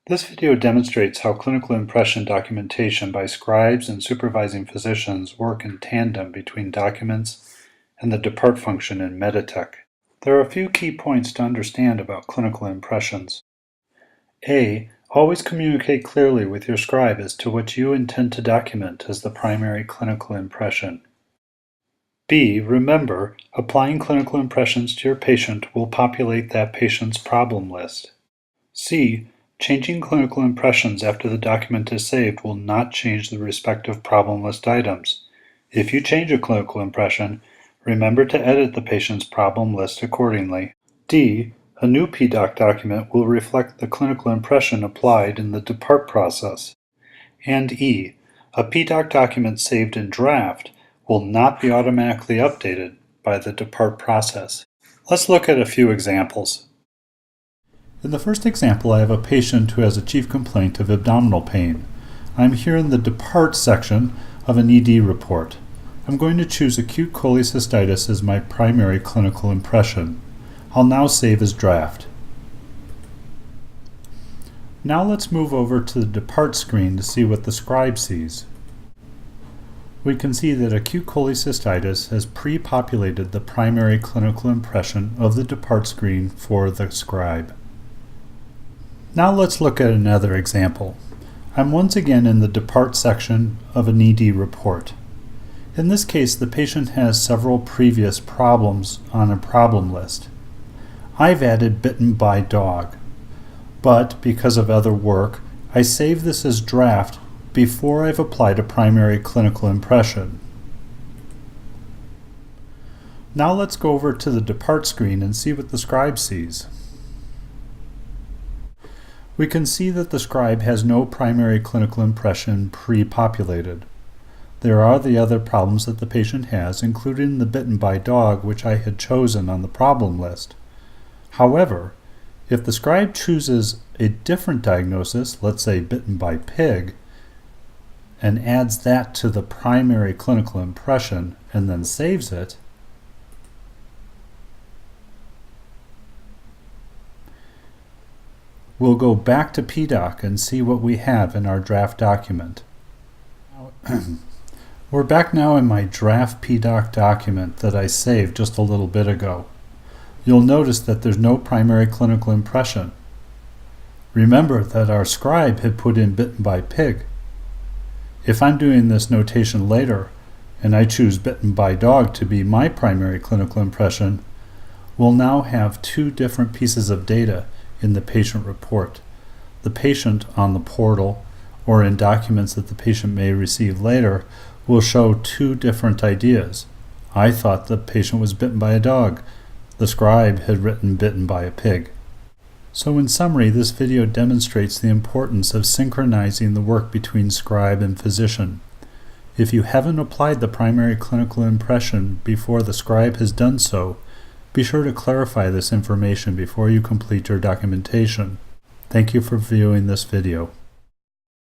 This video demonstrates how clinical impression documentation by scribes and supervising physicians work in tandem between documents and the depart function in Meditech. There are a few key points to understand about clinical impressions. A. Always communicate clearly with your scribe as to what you intend to document as the primary clinical impression. B. Remember, applying clinical impressions to your patient will populate that patient's problem list. C. Changing clinical impressions after the document is saved will not change the respective problem list items. If you change a clinical impression, remember to edit the patient's problem list accordingly. D. A new PDoc document will reflect the clinical impression applied in the depart process. And E. A PDoc document saved in draft will not be automatically updated by the depart process. Let's look at a few examples. In the first example, I have a patient who has a chief complaint of abdominal pain. I'm here in the depart section of an ED report. I'm going to choose acute cholecystitis as my primary clinical impression. I'll now save as draft. Now let's move over to the depart screen to see what the scribe sees. We can see that acute cholecystitis has pre-populated the primary clinical impression of the depart screen for the scribe. Now let's look at another example. I'm once again in the depart section of an ED report. In this case, the patient has several previous problems on a problem list. I've added bitten by dog, but because of other work, I save this as draft before I've applied a primary clinical impression. Now let's go over to the depart screen and see what the scribe sees. We can see that the scribe has no primary clinical impression pre-populated. There are the other problems that the patient has, including the bitten by dog, which I had chosen on the problem list. However, if the scribe chooses a different diagnosis, let's say bitten by pig, and adds that to the primary clinical impression and then saves it, we'll go back to PDoc and see what we have in our draft document. We're back now in my draft PDoc document that I saved just a little bit ago. You'll notice that there's no primary clinical impression. Remember that our scribe had put in bitten by pig. If I'm doing this notation later, and I choose bitten by dog to be my primary clinical impression, we'll now have two different pieces of data in the patient report. The patient on the portal, or in documents that the patient may receive later, will show two different ideas. I thought the patient was bitten by a dog. The scribe had written bitten by a pig. So in summary, this video demonstrates the importance of synchronizing the work between scribe and physician. If you haven't applied the primary clinical impression before the scribe has done so, be sure to clarify this information before you complete your documentation. Thank you for viewing this video.